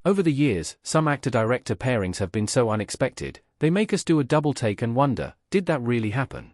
Over the years, some actor-director pairings have been so unexpected, they make us do a double take and wonder, did that really happen?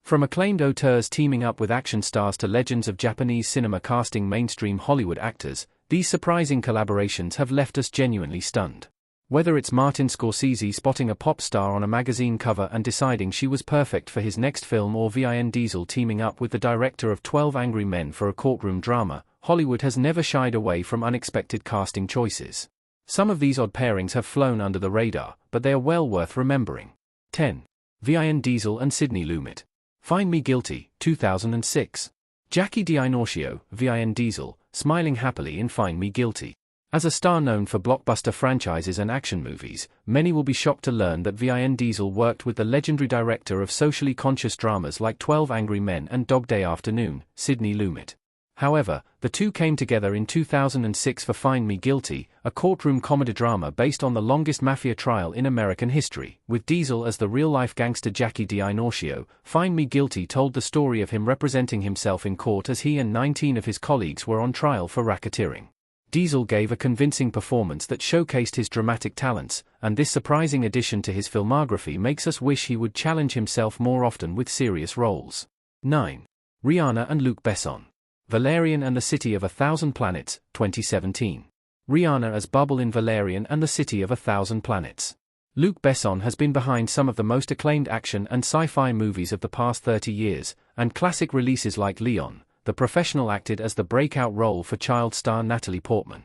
From acclaimed auteurs teaming up with action stars to legends of Japanese cinema casting mainstream Hollywood actors, these surprising collaborations have left us genuinely stunned. Whether it's Martin Scorsese spotting a pop star on a magazine cover and deciding she was perfect for his next film, or Vin Diesel teaming up with the director of 12 Angry Men for a courtroom drama, Hollywood has never shied away from unexpected casting choices. Some of these odd pairings have flown under the radar, but they are well worth remembering. 10. Vin Diesel and Sidney Lumet. Find Me Guilty, 2006. Jackie D'Inorcio, Vin Diesel, smiling happily in Find Me Guilty. As a star known for blockbuster franchises and action movies, many will be shocked to learn that Vin Diesel worked with the legendary director of socially conscious dramas like 12 Angry Men and Dog Day Afternoon, Sidney Lumet. However, the two came together in 2006 for Find Me Guilty, a courtroom comedy drama based on the longest mafia trial in American history. With Diesel as the real-life gangster Jackie D'Inorcio, Find Me Guilty told the story of him representing himself in court as he and 19 of his colleagues were on trial for racketeering. Diesel gave a convincing performance that showcased his dramatic talents, and this surprising addition to his filmography makes us wish he would challenge himself more often with serious roles. 9. Rihanna and Luc Besson. Valerian and the City of a Thousand Planets, 2017. Rihanna as Bubble in Valerian and the City of a Thousand Planets. Luc Besson has been behind some of the most acclaimed action and sci-fi movies of the past 30 years, and classic releases like Leon. The professional acted as the breakout role for child star Natalie Portman.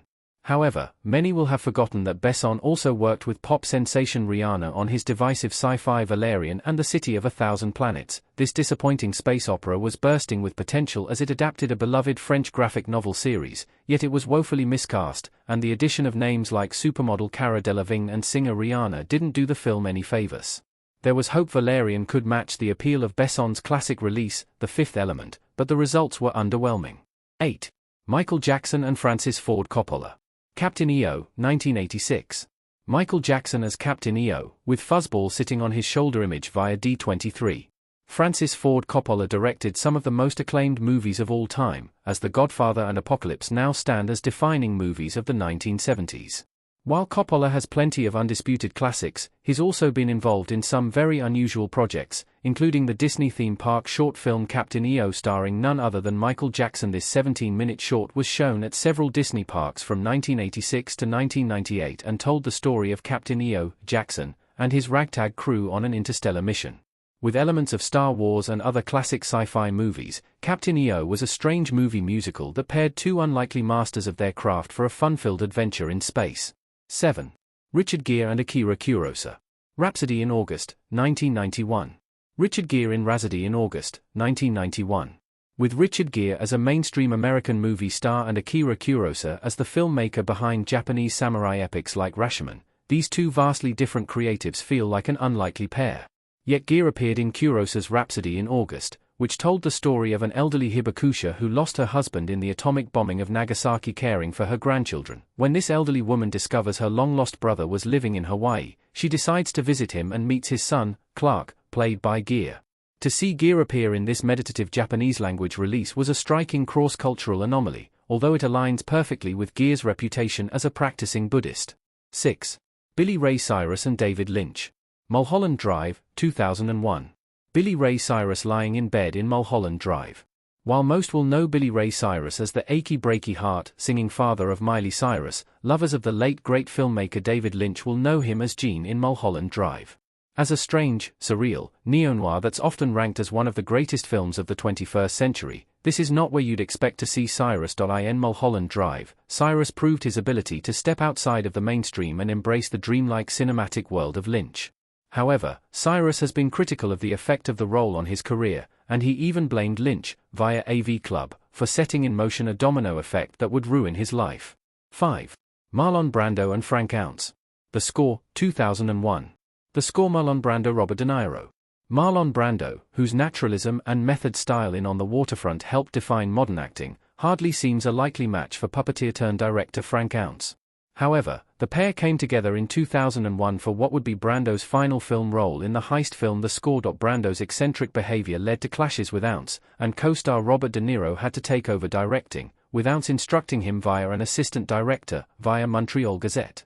However, many will have forgotten that Besson also worked with pop sensation Rihanna on his divisive sci-fi Valerian and the City of a Thousand Planets. This disappointing space opera was bursting with potential as it adapted a beloved French graphic novel series, yet it was woefully miscast, and the addition of names like supermodel Cara Delevingne and singer Rihanna didn't do the film any favors. There was hope Valerian could match the appeal of Besson's classic release, The Fifth Element, but the results were underwhelming. 8. Michael Jackson and Francis Ford Coppola. Captain EO, 1986. Michael Jackson as Captain EO, with Fuzzball sitting on his shoulder image via D23. Francis Ford Coppola directed some of the most acclaimed movies of all time, as The Godfather and Apocalypse now stand as defining movies of the 1970s. While Coppola has plenty of undisputed classics, he's also been involved in some very unusual projects, including the Disney theme park short film Captain EO starring none other than Michael Jackson. This 17-minute short was shown at several Disney parks from 1986 to 1998 and told the story of Captain EO, Jackson, and his ragtag crew on an interstellar mission. With elements of Star Wars and other classic sci-fi movies, Captain EO was a strange movie musical that paired two unlikely masters of their craft for a fun-filled adventure in space. 7. Richard Gere and Akira Kurosawa. Rhapsody in August, 1991. Richard Gere in Rhapsody in August, 1991. With Richard Gere as a mainstream American movie star and Akira Kurosawa as the filmmaker behind Japanese samurai epics like Rashomon, these two vastly different creatives feel like an unlikely pair. Yet Gere appeared in Kurosawa's Rhapsody in August, which told the story of an elderly hibakusha who lost her husband in the atomic bombing of Nagasaki caring for her grandchildren. When this elderly woman discovers her long-lost brother was living in Hawaii, she decides to visit him and meets his son, Clark, played by Gere. To see Gere appear in this meditative Japanese-language release was a striking cross-cultural anomaly, although it aligns perfectly with Gere's reputation as a practicing Buddhist. 6. Billy Ray Cyrus and David Lynch. Mulholland Drive, 2001. Billy Ray Cyrus lying in bed in Mulholland Drive. While most will know Billy Ray Cyrus as the achy breaky heart singing father of Miley Cyrus, lovers of the late great filmmaker David Lynch will know him as Gene in Mulholland Drive. As a strange, surreal, neo-noir that's often ranked as one of the greatest films of the 21st century, this is not where you'd expect to see Cyrus. In Mulholland Drive, Cyrus proved his ability to step outside of the mainstream and embrace the dreamlike cinematic world of Lynch. However, Cyrus has been critical of the effect of the role on his career, and he even blamed Lynch, via AV Club, for setting in motion a domino effect that would ruin his life. 5. Marlon Brando and Frank Ounce. The Score, 2001. The Score. Marlon Brando, Robert De Niro. Marlon Brando, whose naturalism and method style in On the Waterfront helped define modern acting, hardly seems a likely match for puppeteer-turned-director Frank Ounce. However, the pair came together in 2001 for what would be Brando's final film role in the heist film The Score. Brando's eccentric behavior led to clashes with Ounce, and co-star Robert De Niro had to take over directing, with Ounce instructing him via an assistant director, via Montreal Gazette.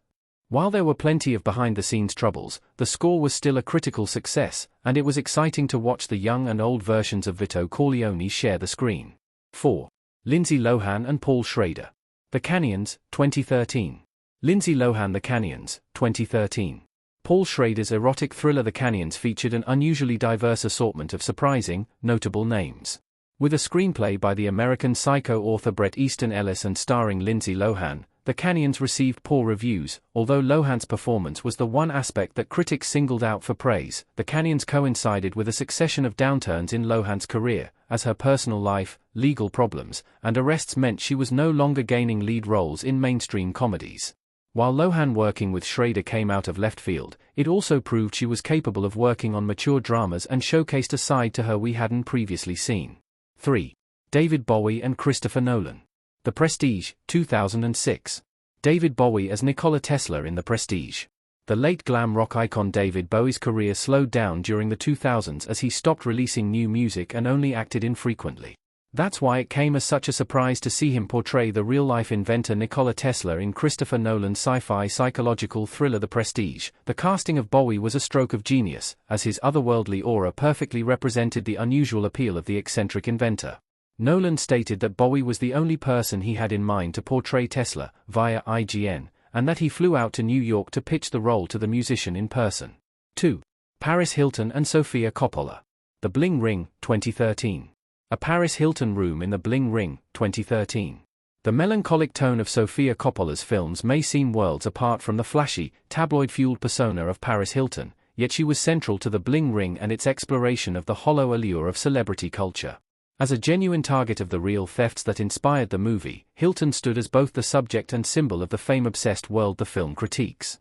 While there were plenty of behind-the-scenes troubles, the score was still a critical success, and it was exciting to watch the young and old versions of Vito Corleone share the screen. 4. Lindsay Lohan and Paul Schrader. The Canyons, 2013. Lindsay Lohan, The Canyons, 2013. Paul Schrader's erotic thriller The Canyons featured an unusually diverse assortment of surprising, notable names. With a screenplay by the American Psycho author Bret Easton Ellis and starring Lindsay Lohan, The Canyons received poor reviews, although Lohan's performance was the one aspect that critics singled out for praise. The Canyons coincided with a succession of downturns in Lohan's career, as her personal life, legal problems, and arrests meant she was no longer gaining lead roles in mainstream comedies. While Lohan working with Schrader came out of left field, it also proved she was capable of working on mature dramas and showcased a side to her we hadn't previously seen. 3. David Bowie and Christopher Nolan. The Prestige, 2006. David Bowie as Nikola Tesla in The Prestige. The late glam rock icon David Bowie's career slowed down during the 2000s as he stopped releasing new music and only acted infrequently. That's why it came as such a surprise to see him portray the real-life inventor Nikola Tesla in Christopher Nolan's sci-fi psychological thriller The Prestige. The casting of Bowie was a stroke of genius, as his otherworldly aura perfectly represented the unusual appeal of the eccentric inventor. Nolan stated that Bowie was the only person he had in mind to portray Tesla, via IGN, and that he flew out to New York to pitch the role to the musician in person. 2. Paris Hilton and Sofia Coppola. The Bling Ring, 2013. A Paris Hilton room in The Bling Ring, 2013. The melancholic tone of Sofia Coppola's films may seem worlds apart from the flashy, tabloid-fueled persona of Paris Hilton, yet she was central to The Bling Ring and its exploration of the hollow allure of celebrity culture. As a genuine target of the real thefts that inspired the movie, Hilton stood as both the subject and symbol of the fame-obsessed world the film critiques.